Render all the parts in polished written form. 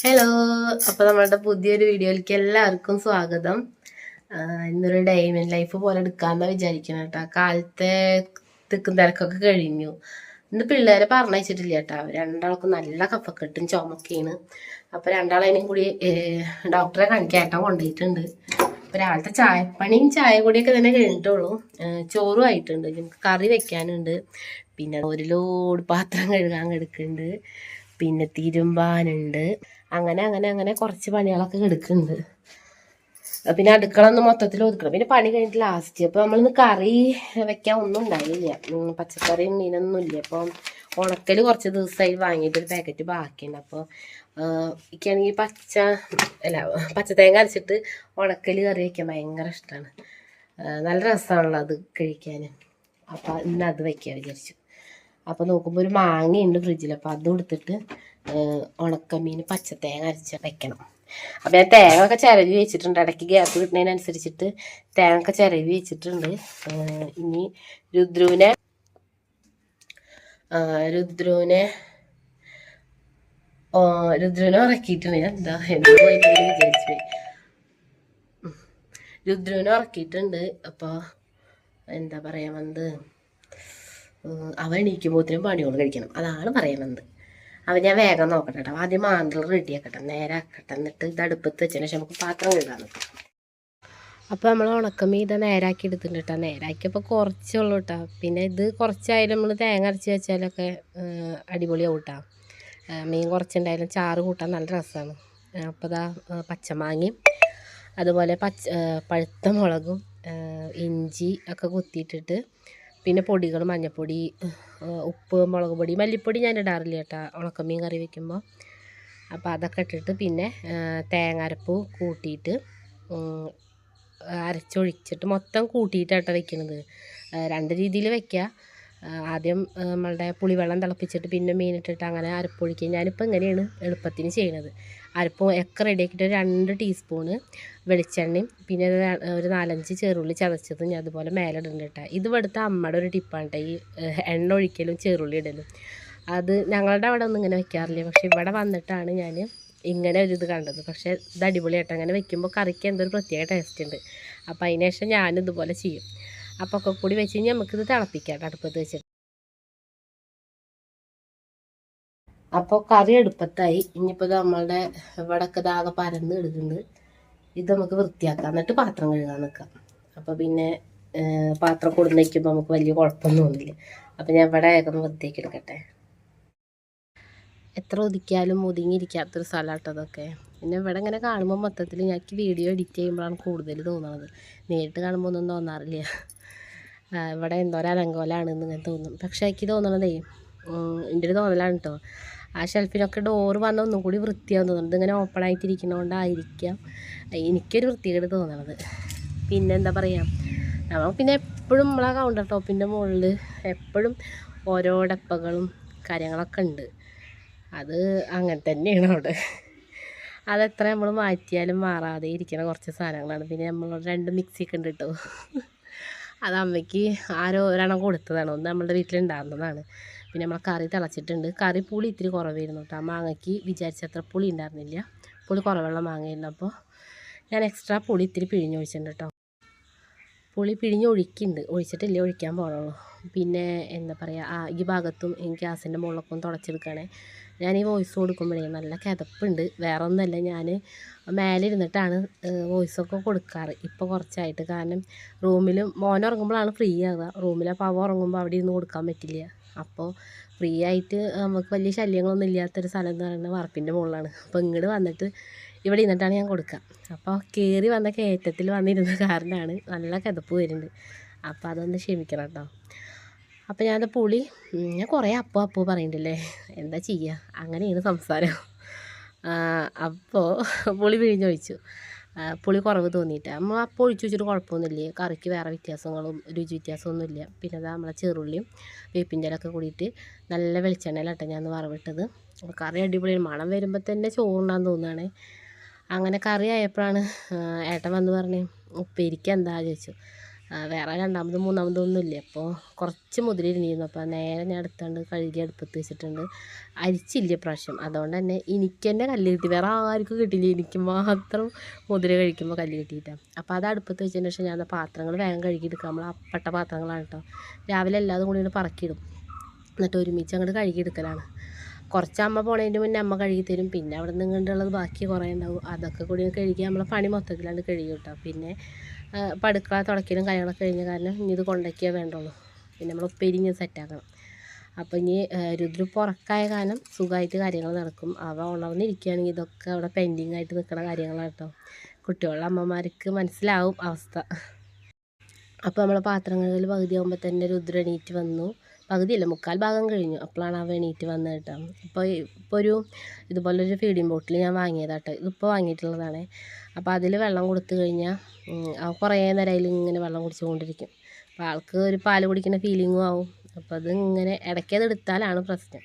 Hello, അപ്പോൾ നമ്മളുടെ പുതിയൊരു വീഡിയോയിലേക്ക് എല്ലാവർക്കും സ്വാഗതം. ഇന്നൊരു ഡേ ഇൻ ലൈഫ് പോലെ എടുക്കാമെന്നാണ് വിചാരിക്കുന്നത് കേട്ടോ. കാലത്തെ തിക്കും തിരക്കൊക്കെ കഴിഞ്ഞു. ഇന്ന് പിള്ളേരെ പറഞ്ഞയച്ചിട്ടില്ല കേട്ടോ. രണ്ടാൾക്കും നല്ല കഫക്കെട്ടും ചുമക്കുകയാണ്. അപ്പോൾ രണ്ടാളതിനും കൂടി ഡോക്ടറെ കാണിക്കാട്ടോ കൊണ്ടുപോയിട്ടുണ്ട്. അപ്പോൾ രാവിലത്തെ ചായപ്പണിയും ചായ കൂടിയൊക്കെ തന്നെ കഴിഞ്ഞിട്ടുള്ളൂ. ചോറും ആയിട്ടുണ്ട്. നമുക്ക് കറി വെക്കാനുണ്ട്. പിന്നെ ഒരു ലോഡ് പാത്രം കഴുകാൻ കിടക്കുന്നുണ്ട്. പിന്നെ തിരുമ്പാനുണ്ട്. അങ്ങനെ അങ്ങനെ അങ്ങനെ കുറച്ച് പണികളൊക്കെ എടുക്കുന്നുണ്ട്. പിന്നെ അടുക്കള ഒന്ന് മൊത്തത്തിൽ ഒതുക്കണം. പിന്നെ പണി കഴിഞ്ഞിട്ട് ലാസ്റ്റ് അപ്പോൾ നമ്മളിന്ന് കറി വെക്കാൻ ഒന്നും ഉണ്ടായില്ല. പച്ചക്കറിയും മീനൊന്നും ഇല്ല. അപ്പം ഉണക്കൽ കുറച്ച് ദിവസമായി വാങ്ങിയിട്ട് ഒരു പാക്കറ്റ് ബാക്കിയുണ്ട്. അപ്പോൾ എനിക്കാണെങ്കിൽ പച്ചത്തേങ്ങ അരച്ചിട്ട് ഉണക്കൽ കറി വയ്ക്കാൻ ഭയങ്കര ഇഷ്ടമാണ്. നല്ല രസമാണല്ലോ അത് കഴിക്കാൻ. അപ്പോൾ ഇന്ന് അത് വയ്ക്കാൻ വിചാരിച്ചു. അപ്പോൾ നോക്കുമ്പോൾ ഒരു മാങ്ങയുണ്ട് ഫ്രിഡ്ജിൽ. അപ്പോൾ അതും എടുത്തിട്ട് ഉണക്കമീൻ പച്ചത്തേങ്ങ അരച്ച് വെക്കണം. അപ്പോൾ ഞാൻ തേങ്ങ ഒക്കെ ചിരവി വെച്ചിട്ടുണ്ട്. ഇടയ്ക്ക് ഗ്യാപ്പ് കിട്ടുന്നതിനനുസരിച്ചിട്ട് തേങ്ങ ഒക്കെ ചിരവി വെച്ചിട്ടുണ്ട്. ഇനി രുദ്രുവിനെ ഉറക്കിയിട്ടുണ്ട്. ഞാൻ വിചാരിച്ചു രുദ്രുവിനെ ഉറക്കിയിട്ടുണ്ട്. അപ്പോൾ എന്താ പറയാൻ വന്നത്, അവൻ എണീക്കുമ്പോഴത്തേനും പണിയോട് കഴിക്കണം, അതാണ് പറയാൻ വന്നത്. അപ്പം ഞാൻ വേഗം നോക്കട്ടെ കേട്ടോ. ആദ്യം മാന്തൽ റെഡിയാക്കട്ടെ, നേരാക്കട്ടെ. എന്നിട്ട് ഇത് അടുപ്പത്ത് വെച്ചതിന് ശേഷം നമുക്ക് പാത്രം കഴുകാൻ നിൽക്കാം. അപ്പോൾ നമ്മൾ ഉണക്കമീൻ ഇത് നേരാക്കി എടുത്തിട്ടുണ്ട് കേട്ടോ. നേരാക്കിയപ്പോൾ കുറച്ചുള്ളൂ കേട്ടോ. പിന്നെ ഇത് കുറച്ചായാലും നമ്മൾ തേങ്ങ അരച്ച് വെച്ചാലൊക്കെ അടിപൊളിയാവും കേട്ടോ. മീൻ കുറച്ചുണ്ടായാലും ചാറ് കൂട്ടാൻ നല്ല രസമാണ്. അപ്പോൾ ഇതാ പച്ചമാങ്ങയും അതുപോലെ പഴുത്ത മുളകും ഇഞ്ചി ഒക്കെ കുത്തിയിട്ടിട്ട്, പിന്നെ പൊടികൾ മഞ്ഞൾപ്പൊടി, ഉപ്പ്, മുളക് പൊടി, മല്ലിപ്പൊടി ഞാൻ ഇടാറില്ല കേട്ടോ ഉണക്കമീൻ കറി വയ്ക്കുമ്പോൾ. അപ്പോൾ അതൊക്കെ ഇട്ടിട്ട് പിന്നെ തേങ്ങാരപ്പ് കൂട്ടിയിട്ട് അരച്ചൊഴിച്ചിട്ട് മൊത്തം കൂട്ടിയിട്ടാണ് വയ്ക്കുന്നത്. രണ്ട് രീതിയിൽ വയ്ക്കുക. ആദ്യം നമ്മളുടെ പുളിവെള്ളം തിളപ്പിച്ചിട്ട് പിന്നെ മീനിട്ടിട്ട് അങ്ങനെ അരപ്പൊഴിക്കുക. ഞാനിപ്പോൾ ഇങ്ങനെയാണ് എളുപ്പത്തിന് ചെയ്യണത്. അരപ്പ് ഒക്കെ റെഡിയാക്കിയിട്ട് 2 ടീസ്പൂണ് വെളിച്ചെണ്ണയും പിന്നെ ഒരു 4-5 ചെറുള്ളി ചതച്ചതും ഞാൻ അതുപോലെ മേലെ ഇടുന്നുണ്ട് കേട്ടോ. ഇത് ഇവിടുത്തെ അമ്മയുടെ ഒരു ടിപ്പാണ് കേട്ടോ, ഈ എണ്ണ ഒഴിക്കലും ചെറുള്ളി ഇടലും. അത് ഞങ്ങളുടെ അവിടെ ഒന്നും ഇങ്ങനെ വെക്കാറില്ല. പക്ഷെ ഇവിടെ വന്നിട്ടാണ് ഞാൻ ഇങ്ങനെ ഒരു ഇത് കണ്ടത്. പക്ഷേ ഇത് അടിപൊളിയായിട്ട് അങ്ങനെ വെക്കുമ്പോൾ കറിക്ക് എന്തൊരു പ്രത്യേക ടേസ്റ്റ് ഉണ്ട്. അപ്പോൾ അതിന് ശേഷം ഞാനിതുപോലെ ചെയ്യും. അപ്പോൾ ഒക്കെ കൂടി വെച്ച് കഴിഞ്ഞാൽ നമുക്കിത് തിളപ്പിക്കാം അടുപ്പത്ത് വെച്ചിട്ട്. അപ്പോൾ കറി അടുപ്പത്തായി. ഇനിയിപ്പോൾ നമ്മളുടെ ഇവിടെയൊക്കെ ഇതാകെ പരന്ന് എടുക്കുന്നുണ്ട്. ഇത് നമുക്ക് വൃത്തിയാക്കാം, എന്നിട്ട് പാത്രം കഴുകാൻ നിൽക്കാം. അപ്പോൾ പിന്നെ പാത്രം കൊടുന്ന് വയ്ക്കുമ്പോൾ നമുക്ക് വലിയ കുഴപ്പമൊന്നും തോന്നില്ല. അപ്പോൾ ഞാൻ ഇവിടെ ഒന്ന് വൃത്തിയാക്കി എടുക്കട്ടെ. എത്ര ഒതുക്കിയാലും ഒതുങ്ങിയിരിക്കാത്തൊരു സ്ഥലമാട്ടോ അതൊക്കെ. പിന്നെ ഇവിടെ ഇങ്ങനെ കാണുമ്പോൾ മൊത്തത്തിൽ ഞങ്ങൾക്ക് വീഡിയോ എഡിറ്റ് ചെയ്യുമ്പോഴാണ് കൂടുതൽ തോന്നുന്നത്. നേരിട്ട് കാണുമ്പോൾ ഒന്നും തോന്നാറില്ല. ഇവിടെ എന്തോരം അലങ്കോലാണെന്ന് ഇങ്ങനെ തോന്നും. പക്ഷേ എനിക്ക് തോന്നണതേ, എൻ്റെ ഒരു തോന്നലാണ് കേട്ടോ, ആ ഷെൽഫിനൊക്കെ ഡോറ് വന്നാൽ ഒന്നും കൂടി വൃത്തിയാവും തോന്നുന്നത്. ഇതിങ്ങനെ ഓപ്പൺ ആയിട്ടിരിക്കുന്നതുകൊണ്ടായിരിക്കാം എനിക്കൊരു വൃത്തികേട് തോന്നണത്. പിന്നെ എന്താ പറയുക, നമ്മൾ പിന്നെ എപ്പോഴും നമ്മളെ കൗണ്ടർ ടോപ്പിൻ്റെ മുകളിൽ എപ്പോഴും ഓരോ ഡപ്പകളും കാര്യങ്ങളൊക്കെ ഉണ്ട്. അത് അങ്ങനെ തന്നെയാണ് അവിടെ. അതെത്ര നമ്മൾ മാറ്റിയാലും മാറാതെ ഇരിക്കുന്ന കുറച്ച് സാധനങ്ങളാണ്. പിന്നെ നമ്മൾ 2 മിക്സിയൊക്കെ ഉണ്ട് കേട്ടോ. അത് അമ്മയ്ക്ക് ആരോ ഒരെണ്ണം കൊടുത്തതാണ്. ഒന്ന് നമ്മളുടെ വീട്ടിലുണ്ടായിരുന്നതാണ്. പിന്നെ നമ്മൾ കറി തിളച്ചിട്ടുണ്ട്. കറി പുളി ഇത്തിരി കുറവായിരുന്നു കേട്ടോ. മാങ്ങയ്ക്ക് വിചാരിച്ചത്ര പുളി ഉണ്ടായിരുന്നില്ല. പുളി കുറവുള്ള മാങ്ങയായിരുന്നു. അപ്പോൾ ഞാൻ എക്സ്ട്രാ പുളി ഇത്തിരി പിഴിഞ്ഞൊഴിച്ചിട്ടുണ്ട് കേട്ടോ. പുളി പിഴിഞ്ഞൊഴിക്കുന്നുണ്ട്, ഒഴിച്ചിട്ടില്ല, ഒഴിക്കാൻ പോകണുള്ളൂ. പിന്നെ എന്താ പറയുക, ഈ ഭാഗത്തും ഈ ഗ്യാസിൻ്റെ മുകളിലൊക്കെ ഒന്ന് തുടച്ചെടുക്കുകയാണെ. ഞാൻ ഈ വോയിസ് കൊടുക്കുമ്പോഴേ നല്ല കിതപ്പുണ്ട്. വേറെ ഒന്നുമല്ല, ഞാൻ മേലെ ഇരുന്നിട്ടാണ് വോയിസൊക്കെ കൊടുക്കാറ് ഇപ്പോൾ കുറച്ചായിട്ട്. കാരണം റൂമിൽ മോൻ ഉറങ്ങുമ്പോഴാണ് ഫ്രീ ആവുക. റൂമിലെ പവ ഉറങ്ങുമ്പോൾ അവിടെ ഇരുന്ന് കൊടുക്കാൻ പറ്റില്ല. അപ്പോൾ ഫ്രീ ആയിട്ട് നമുക്ക് വലിയ ശല്യങ്ങളൊന്നും ഇല്ലാത്തൊരു സ്ഥലം എന്ന് പറയുന്നത് വാർപ്പിൻ്റെ മുകളിലാണ്. അപ്പോൾ ഇങ്ങോട്ട് വന്നിട്ട് ഇവിടെ ഇരുന്നിട്ടാണ് ഞാൻ കൊടുക്കുക. അപ്പോൾ കയറി വന്ന കയറ്റത്തിൽ വന്നിരുന്ന കാരണമാണ് നല്ല കിതപ്പ് വരുന്നുണ്ട്. അപ്പോൾ അതൊന്ന് ക്ഷമിക്കണം കേട്ടോ. അപ്പോൾ ഞാൻ പുളി, ഞാൻ കുറേ അപ്പോ പറയുന്നുണ്ടല്ലേ, എന്താ ചെയ്യുക, അങ്ങനെയാണ് സംസാരം. അപ്പോൾ പുളി പിഴിഞ്ഞൊഴിച്ചു. പുളി കുറവ് തോന്നിയിട്ട് നമ്മൾ അപ്പോൾ ഒഴിച്ച് വെച്ചിട്ട് കുഴപ്പമൊന്നുമില്ല. കറിക്ക് വേറെ വ്യത്യാസങ്ങളും രുചി വ്യത്യാസമൊന്നുമില്ല. പിന്നെ അതാ നമ്മളെ ചെറുള്ളിയും വേപ്പിൻ്റെ ഇലയൊക്കെ കൂടിയിട്ട് നല്ല വെളിച്ചെണ്ണയിലാട്ടോ ഞാൻ വറവിട്ടത്. കറി അടിപൊളിയാണ്. മണം വരുമ്പോൾ തന്നെ ചോറുണ്ടാന്ന് തോന്നുകയാണ്. അങ്ങനെ കറി ആയപ്പോഴാണ് ഏട്ടൻ വന്ന് പറഞ്ഞ് ഉപ്പേരിക്ക് എന്താ ചോദിച്ചു. വേറെ രണ്ടാമതും മൂന്നാമതും ഒന്നുമില്ല. അപ്പോൾ കുറച്ച് മുതിര ഇരുന്നിരുന്നു. അപ്പോൾ നേരെ ഞാൻ എടുത്തുകൊണ്ട് കഴുകി അടുപ്പത്ത് വെച്ചിട്ടുണ്ട്. അരിച്ചില്ല പ്രാവശ്യം. അതുകൊണ്ട് തന്നെ എനിക്ക് തന്നെ കല്ല് കിട്ടി, വേറെ ആർക്കും കിട്ടില്ല, എനിക്ക് മാത്രം മുതിര കഴിക്കുമ്പോൾ കല്ല് കിട്ടിയിട്ടാണ്. അപ്പോൾ അത് അടുപ്പത്ത് വെച്ചതിന് ശേഷം ഞാൻ പാത്രങ്ങൾ വേഗം കഴുകിയെടുക്കുക. നമ്മൾ അപ്പട്ട പാത്രങ്ങളാണ് കേട്ടോ. രാവിലെ എല്ലാതും കൂടി പറക്കിയിടും, എന്നിട്ട് ഒരുമിച്ച് അങ്ങോട്ട് കഴുകിയെടുക്കലാണ്. കുറച്ച് അമ്മ പോണതിൻ്റെ മുന്നേ അമ്മ കഴുകി തരും. പിന്നെ അവിടെ നിന്ന് ഇങ്ങോട്ടുള്ളത് ബാക്കി കുറേ ഉണ്ടാവും, അതൊക്കെ കൂടി കഴുകി നമ്മളെ പണി മൊത്തത്തിലാണ്ട് കഴുകി കിട്ടാം. പിന്നെ അടുക്കള തുടക്കലും കാര്യങ്ങളൊക്കെ കഴിഞ്ഞ കാരണം ഇനി ഇത് കൊണ്ടൊക്കെയേ വേണ്ടുള്ളൂ. പിന്നെ നമ്മൾ ഉപ്പേരിഞ്ഞ് സെറ്റാക്കണം. അപ്പോൾ ഇനി രുദ്ര പുറക്കായ കാരണം സുഖമായിട്ട് കാര്യങ്ങൾ നടക്കും. അവ ഉണർന്നിരിക്കുകയാണെങ്കിൽ ഇതൊക്കെ അവിടെ പെൻഡിങ് ആയിട്ട് നിൽക്കുന്ന കാര്യങ്ങളാണ് കേട്ടോ. കുട്ടികളുടെ അമ്മമാർക്ക് മനസ്സിലാവും അവസ്ഥ. അപ്പോൾ നമ്മൾ പാത്രങ്ങളിൽ പകുതിയാകുമ്പോൾ തന്നെ രുദ്ര എണീറ്റ് വന്നു. പകുതിയല്ല, 3/4 ഭാഗം കഴിഞ്ഞു. അപ്പോഴാണ് അവ എണീറ്റ് വന്നത് കേട്ടോ. ഇപ്പോൾ ഇതുപോലൊരു ഫീഡിങ് ബോട്ടിൽ ഞാൻ വാങ്ങിയതാട്ടോ. ഇതിപ്പോൾ വാങ്ങിയിട്ടുള്ളതാണ്. അപ്പോൾ അതിൽ വെള്ളം കൊടുത്തു കഴിഞ്ഞാൽ കുറേ നേരം അതിൽ ഇങ്ങനെ വെള്ളം കുടിച്ചുകൊണ്ടിരിക്കും. അപ്പോൾ ആൾക്ക് ഒരു പാല് കുടിക്കുന്ന ഫീലിങ്ങും ആവും. അപ്പോൾ അത് ഇങ്ങനെ ഇടയ്ക്കത് എടുത്താലാണ് പ്രശ്നം.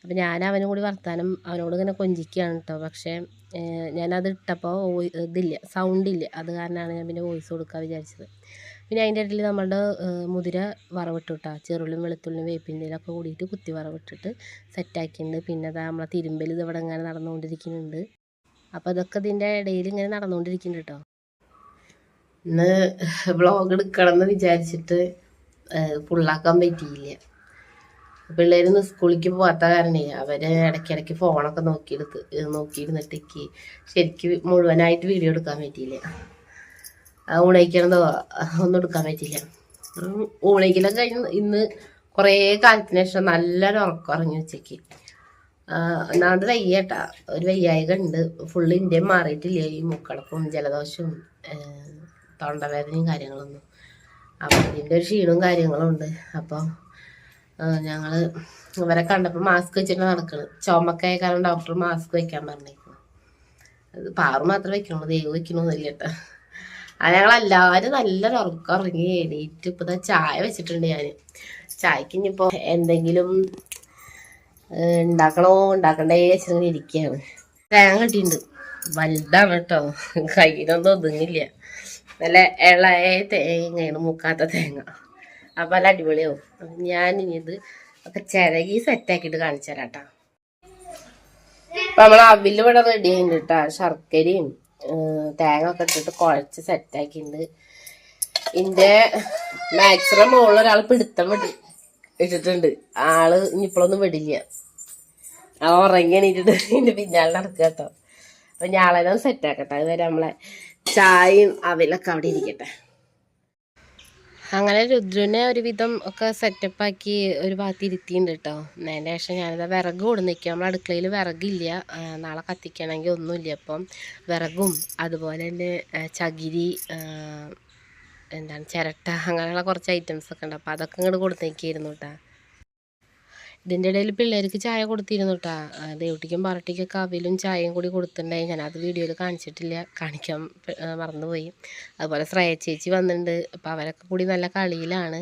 അപ്പോൾ ഞാൻ അവനും കൂടി വർത്താനം അവനോട് ഇങ്ങനെ കൊഞ്ചിക്കുകയാണ് കേട്ടോ. പക്ഷേ ഞാനത് ഇട്ടപ്പോൾ സൗണ്ടില്ല. അത് കാരണമാണ് ഞാൻ പിന്നെ വോയിസ് കൊടുക്കാൻ വിചാരിച്ചത്. പിന്നെ അതിൻ്റെ ഇടയിൽ നമ്മളുടെ മുതിര വറവിട്ട് കേട്ടോ. ചെറുള്ളിയും വെളുത്തുള്ളിയും വേപ്പിൻ്റെയിലൊക്കെ കൂടിയിട്ട് കുത്തി വറവിട്ടിട്ട് സെറ്റാക്കിയിട്ടുണ്ട്. പിന്നെ അതാ നമ്മളെ തിരുമ്പൽ ഇതിവിടെ ഇങ്ങനെ നടന്നുകൊണ്ടിരിക്കുന്നുണ്ട്. അപ്പോൾ അതൊക്കെ ഇതിൻ്റെ ഇടയിൽ ഇങ്ങനെ നടന്നുകൊണ്ടിരിക്കുന്നുണ്ട് കേട്ടോ. ഇന്ന് വ്ളോഗ് എടുക്കണം എന്ന് വിചാരിച്ചിട്ട് ഫുള്ളാക്കാൻ പറ്റിയില്ല. പിള്ളേരൊന്നും സ്കൂളിലേക്ക് പോകാത്ത കാരണേ അവർ ഇടയ്ക്കിടയ്ക്ക് ഫോണൊക്കെ നോക്കിയിരുന്നിട്ടേക്ക് ശരിക്കും മുഴുവനായിട്ട് വീഡിയോ എടുക്കാൻ പറ്റിയില്ല. ഊണയിക്കണതോ ഒന്നും എടുക്കാൻ പറ്റില്ല. ഊണയിക്കലൊക്കെ കഴിഞ്ഞ് ഇന്ന് കുറേ കാലത്തിന് ശേഷം നല്ലൊരു ഉറക്കം ഇറങ്ങി ഉച്ചയ്ക്ക്. ഒന്നാമത് വയ്യട്ടാ, ഒരു വയ്യായിക ഉണ്ട്. ഫുള്ള് ഇന്ത്യയും മാറിയിട്ടില്ല, ഈ മൂക്കടപ്പും ജലദോഷവും തൊണ്ടവേദനയും കാര്യങ്ങളൊന്നും. അപ്പം അതിൻ്റെ ഒരു ക്ഷീണവും കാര്യങ്ങളും ഉണ്ട്. അപ്പോൾ ഞങ്ങൾ ഇവരെ കണ്ടപ്പോൾ മാസ്ക് വെച്ചിട്ട് നടക്കണം. ചുമക്കായ കാരണം ഡോക്ടർ മാസ്ക് വയ്ക്കാൻ പറഞ്ഞേക്കണം. അത് പാറു മാത്രമേ വയ്ക്കണുള്ളൂ, ദൈവം വയ്ക്കണമെന്നില്ല കേട്ടോ. അത് ഞങ്ങളെല്ലാവരും നല്ലൊരു ഉറക്കം ഇറങ്ങി എണീറ്റ് ഇപ്പോൾ ചായ വെച്ചിട്ടുണ്ട് ഞാൻ. ചായക്ക് ഇനിയിപ്പോൾ എന്തെങ്കിലും ഉണ്ടാക്കണ്ടേ വെച്ചിങ്ങനെ ഇരിക്കുകയാണ്. തേങ്ങ കിട്ടിയിട്ടുണ്ട്, വലുതാണ് കേട്ടോ, കയ്യിലൊന്നും ഒതുങ്ങില്ല. നല്ല ഇളയ തേങ്ങയാണ്, മുക്കാത്ത തേങ്ങ. അപ്പം നല്ല അടിപൊളിയാവും. അപ്പം ഞാനിനി ഇത് ഒക്കെ ചിരകി സെറ്റാക്കിയിട്ട് കാണിച്ചു തരാം കേട്ടോ. അപ്പം നമ്മൾ അവിൽ ഇവിടെ റെഡി ആയിട്ടുണ്ട് കേട്ടോ. ശർക്കരയും തേങ്ങ ഒക്കെ ഇട്ടിട്ട് കുഴച്ച് സെറ്റാക്കിയിട്ടുണ്ട്. ഇതിൻ്റെ മാക്സിമം മുകളിൽ ഒരാൾ പിടുത്തം ഇട്ടിട്ടുണ്ട്. ആള് ഇനിയിപ്പോഴൊന്നും വിടില്ല, ആ ഉറങ്ങി എണീറ്റിട്ട് ഇതിൻ്റെ പിന്നാലെ നടക്കുക കേട്ടോ. അപ്പം ഞാളെല്ലാം സെറ്റാക്കട്ടെ. അതുവരെ നമ്മളെ ചായയും അവിലൊക്കെ അവിടെ ഇരിക്കട്ടെ. അങ്ങനെ രുദ്രനെ ഒരുവിധം ഒക്കെ സെറ്റപ്പാക്കി ഒരു ഭാഗത്ത് ഇരുത്തിയിട്ടുണ്ട് കേട്ടോ. അതിൻ്റെ ശേഷം ഞാനിത് വിറക് കൊടുന്ന് നിൽക്കുക. നമ്മുടെ അടുക്കളയിൽ വിറകില്ല, നാളെ കത്തിക്കണമെങ്കിൽ ഒന്നുമില്ല. അപ്പം വിറകും അതുപോലെ തന്നെ ചകിരി, ചിരട്ട, അങ്ങനെയുള്ള കുറച്ച് ഐറ്റംസൊക്കെ ഉണ്ട്. അപ്പോൾ അതൊക്കെ ഇങ്ങോട്ട് കൊടുത്തേക്കായിരുന്നു കേട്ടോ. ഇതിൻ്റെ ഇടയിൽ പിള്ളേർക്ക് ചായ കൊടുത്തിരുന്നു കേട്ടോ. ദേവുട്ടിക്കും പാറട്ടിക്കൊക്കെ അവിലും ചായയും കൂടി കൊടുത്തിട്ടുണ്ടായി. ഞാനത് വീഡിയോയിൽ കാണിച്ചിട്ടില്ല, കാണിക്കാൻ മറന്നുപോയി. അതുപോലെ ശ്രേയ ചേച്ചി വന്നിട്ടുണ്ട്. അപ്പോൾ അവരൊക്കെ കൂടി നല്ല കളിയിലാണ്.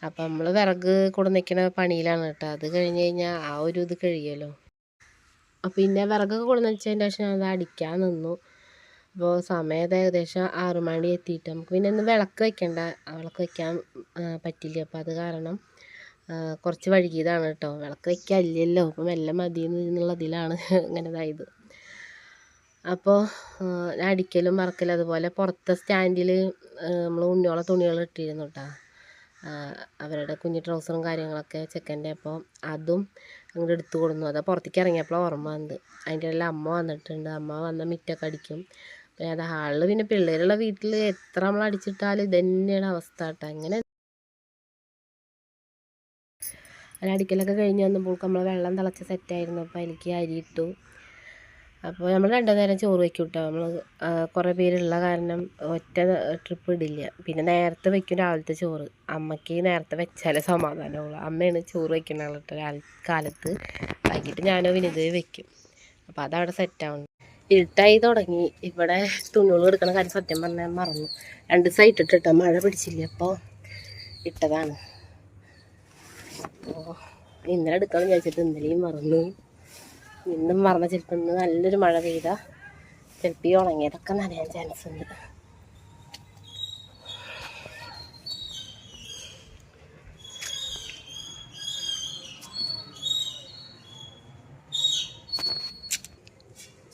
അപ്പം നമ്മൾ വിറക് കൊടുന്നിരിക്കുന്ന പണിയിലാണ് കേട്ടോ. അത് കഴിഞ്ഞ് കഴിഞ്ഞാൽ ആ ഒരു ഇത് കഴിയുമല്ലോ. പിന്നെ വിറകൊക്കെ കൊടുന്ന് വെച്ചതിൻ്റെ ശേഷം അത് അടിക്കാൻ നിന്നു. അപ്പോൾ സമയം ഏകദേശം 6 മണി എത്തിയിട്ട് നമുക്ക് പിന്നെ ഇന്ന് വിളക്ക് വയ്ക്കണ്ട, വിളക്ക് വയ്ക്കാൻ പറ്റില്ല. അപ്പോൾ അത് കാരണം കുറച്ച് വഴുകിയതാണ് കേട്ടോ. വിളക്ക് വയ്ക്കാനില്ലല്ലോ, അപ്പം മെല്ലെ മതി എന്നുള്ളതിലാണ് ഇങ്ങനെ ഇതായത്. അപ്പോൾ ഞാൻ അടിക്കലും മറക്കലും അതുപോലെ പുറത്തെ സ്റ്റാൻഡിൽ നമ്മൾ ഉണ്ണിയോളെ തുണികൾ ഇട്ടിരുന്നു കേട്ടോ. അവരുടെ കുഞ്ഞു ട്രൗസറും കാര്യങ്ങളൊക്കെ ചെക്കൻ്റെ. അപ്പോൾ അതും അങ്ങോട്ട് എടുത്തു കൊടുന്നു. അതാ പുറത്തേക്ക് ഇറങ്ങിയപ്പോൾ ഓർമ്മ വന്നത്. അതിൻ്റെ ഇടയിൽ അമ്മ വന്നിട്ടുണ്ട്. അമ്മ വന്ന മിറ്റൊക്കെ അടിക്കും. അപ്പോൾ അത് ഹാളിൽ പിന്നെ പിള്ളേരുള്ള വീട്ടിൽ എത്ര നമ്മൾ അടിച്ചിട്ടാലും ഇത് തന്നെയാണ് അവസ്ഥ കേട്ടോ. അങ്ങനെ അടിക്കലൊക്കെ കഴിഞ്ഞ് വന്നപ്പോൾ നമ്മൾ വെള്ളം തിളച്ച് സെറ്റായിരുന്നു. അപ്പോൾ അതിലേക്ക് അരിയിട്ടു. അപ്പോൾ നമ്മൾ 2 നേരം ചോറ് വയ്ക്കും കേട്ടോ. നമ്മൾ കുറേ പേരുള്ള കാരണം ഒറ്റ ട്രിപ്പ് ഇടില്ല. പിന്നെ നേരത്തെ വയ്ക്കും രാവിലത്തെ ചോറ്. അമ്മയ്ക്ക് നേരത്തെ വെച്ചാലേ സമാധാനമുള്ളൂ. അമ്മയാണ് ചോറ് വയ്ക്കുന്ന ആൾ കേട്ടോ. കാലത്ത് വൈകിട്ട് ഞാനോ വിനിതയോ വയ്ക്കും. അപ്പോൾ അതവിടെ സെറ്റാവുന്നു. ഇരുട്ടായി തുടങ്ങി. ഇവിടെ തുണികൾ എടുക്കണ കാര്യം സത്യം പറഞ്ഞാൽ മറന്നു. 2 ദിവസം ഇട്ടിട്ടോ, മഴ പിടിച്ചില്ല, അപ്പോൾ ഇട്ടതാണ്. അപ്പോൾ ഇന്നലെ എടുക്കണം വിചാരിച്ചിട്ട് ഇന്നലെയും മറന്നു, ഇന്നും മറന്ന. ചിലപ്പോൾ ഇന്ന് നല്ലൊരു മഴ പെയ്താൽ ചിലപ്പോൾ ഈ ഉണങ്ങിയതൊക്കെ നനയാൻ ചാൻസ് ഉണ്ട്.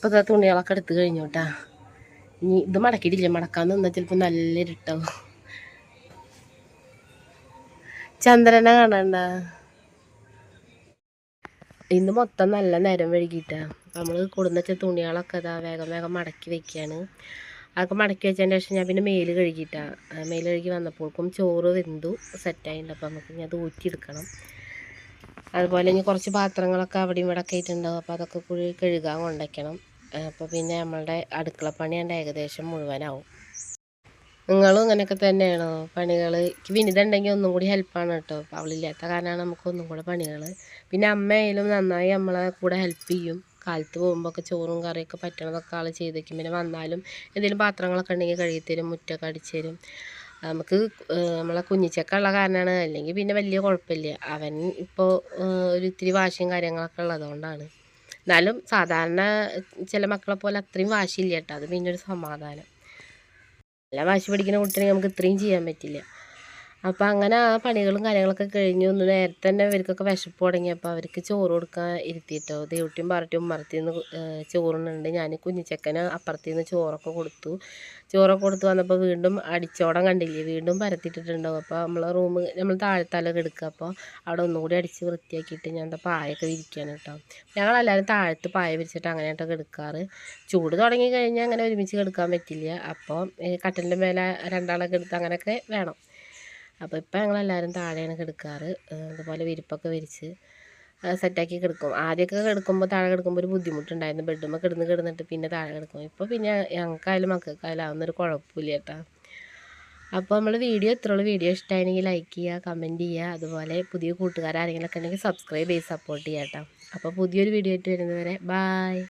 അപ്പോൾ ഇതാ തുണികളൊക്കെ എടുത്ത് കഴിഞ്ഞു കേട്ടാ. ഇനി ഇത് മടക്കിയിട്ടില്ല, മടക്കാൻ നിന്നാൽ ചിലപ്പോൾ നല്ല ഇരുട്ടാവും. ചന്ദ്രനെ കാണണ്ട. ഇന്ന് മൊത്തം നല്ല നേരം വൈകിട്ടാണ്. നമ്മൾ കൊടുന്നുവെച്ച തുണികളൊക്കെ അതാ വേഗം വേഗം മടക്കി വെക്കുകയാണ്. അതൊക്കെ മടക്കി വെച്ചതിന് ശേഷം ഞാൻ പിന്നെ മേല് കഴുകിയിട്ടാണ്. മേല് കഴുകി വന്നപ്പോഴേക്കും ചോറ് വെന്തു സെറ്റായിട്ടുണ്ട്. അപ്പോൾ നമുക്ക് ഇനി അത് ഊറ്റിയെടുക്കണം. അതുപോലെ ഇനി കുറച്ച് പാത്രങ്ങളൊക്കെ അവിടെയും ഇവിടെ ഒക്കെ ആയിട്ടുണ്ടാവും. അപ്പോൾ അതൊക്കെ കൂടി കഴുകാൻ കൊണ്ടുവയ്ക്കണം. അപ്പോൾ പിന്നെ നമ്മളുടെ അടുക്കളപ്പണി കണ്ട് ഏകദേശം മുഴുവനാവും. നിങ്ങളും ഇങ്ങനെയൊക്കെ തന്നെയാണോ പണികൾ? എനിക്ക് വിനിത ഉണ്ടെങ്കിൽ ഒന്നും കൂടി ഹെൽപ്പാണ് കേട്ടോ. അപ്പോൾ അവളില്ലാത്ത കാരണമാണ് നമുക്ക് ഒന്നും കൂടെ പണികൾ. പിന്നെ അമ്മയായാലും നന്നായി നമ്മളെ കൂടെ ഹെൽപ്പ് ചെയ്യും. കാലത്ത് പോകുമ്പോൾ ഒക്കെ ചോറും കറിയൊക്കെ പറ്റണതൊക്കെ ആൾ ചെയ്ത് വയ്ക്കും. പിന്നെ വന്നാലും എന്തെങ്കിലും പാത്രങ്ങളൊക്കെ ഉണ്ടെങ്കിൽ കഴുകിത്തരും, മുറ്റമൊക്കെ അടിച്ചു തരും. നമുക്ക് നമ്മളെ കുഞ്ഞിച്ചക്കുള്ള കാരണമാണ്. അല്ലെങ്കിൽ പിന്നെ വലിയ കുഴപ്പമില്ല. അവൻ ഇപ്പോൾ ഒരു ഇത്തിരി വാശിയും കാര്യങ്ങളൊക്കെ ഉള്ളതുകൊണ്ടാണ്. എന്നാലും സാധാരണ ചില മക്കളെ പോലെ അത്രയും വാശിയില്ല കേട്ടോ. അത് പിന്നെ ഒരു സമാധാനം. നല്ല വാശി പിടിക്കുന്ന കുട്ടിയാണെങ്കിൽ നമുക്ക് ഇത്രയും ചെയ്യാൻ പറ്റില്ല. അപ്പോൾ അങ്ങനെ ആ പണികളും കാര്യങ്ങളൊക്കെ കഴിഞ്ഞു. ഒന്ന് നേരത്തെ തന്നെ ഇവർക്കൊക്കെ വിശപ്പ് തുടങ്ങിയപ്പോൾ അവർക്ക് ചോറ് കൊടുക്കാൻ ഇരുത്തിയിട്ടോ. ദേവുട്ടിയും പാറട്ടിയും ഉമ്മറത്തിന്ന് ചോറുന്നുണ്ട്. ഞാൻ കുഞ്ഞിച്ചക്കന് അപ്പുറത്തിന്ന് ചോറൊക്കെ കൊടുത്തു. ചോറൊക്കെ കൊടുത്ത് വന്നപ്പോൾ വീണ്ടും അടിച്ചോടം കണ്ടില്ലേ, വീണ്ടും പരത്തിയിട്ടിട്ടുണ്ടാവും. അപ്പോൾ നമ്മൾ താഴത്താലൊക്കെ എടുക്കുക. അപ്പോൾ അവിടെ ഒന്നുകൂടി അടിച്ച് വൃത്തിയാക്കിയിട്ട് ഞാൻ എന്താ പായൊക്കെ വിരിക്കുകയാണ് കേട്ടോ. ഞങ്ങളെല്ലാവരും താഴത്ത് പായ വിരിച്ചിട്ട് അങ്ങനെയായിട്ടൊക്കെ എടുക്കാറ്. ചൂട് തുടങ്ങി കഴിഞ്ഞാൽ അങ്ങനെ ഒരുമിച്ച് കിടക്കാൻ പറ്റില്ല. അപ്പോൾ കട്ടിലിൻ്റെ മേലെ രണ്ടാളൊക്കെ എടുത്ത് അങ്ങനെയൊക്കെ വേണം. അപ്പോൾ ഇപ്പം ഞങ്ങളെല്ലാവരും താഴെയാണ് കിടക്കാറ്. അതുപോലെ വിരിപ്പൊക്കെ വിരിച്ച് സെറ്റാക്കി കിടക്കും. ആദ്യമൊക്കെ കിടക്കുമ്പോൾ താഴെ കിടക്കുമ്പോൾ ഒരു ബുദ്ധിമുട്ടുണ്ടായിരുന്നു. ബെഡ്റൂമിൽ കിടന്നിട്ട് പിന്നെ താഴെ കിടക്കും. ഇപ്പോൾ പിന്നെ ഞങ്ങൾക്കായാലും മക്കൾക്കായാലും അതൊന്നൊരു കുഴപ്പമില്ല കേട്ടോ. അപ്പോൾ നമ്മൾ വീഡിയോ ഇഷ്ടമായെങ്കിൽ ലൈക്ക് ചെയ്യുക, കമൻറ്റ് ചെയ്യുക. അതുപോലെ പുതിയ കൂട്ടുകാർ ആരെങ്കിലുമൊക്കെ ഉണ്ടെങ്കിൽ സബ്സ്ക്രൈബ് ചെയ്ത് സപ്പോർട്ട് ചെയ്യാം കേട്ടോ. അപ്പോൾ പുതിയൊരു വീഡിയോ ആയിട്ട് വരുന്നവരെ ബായ്.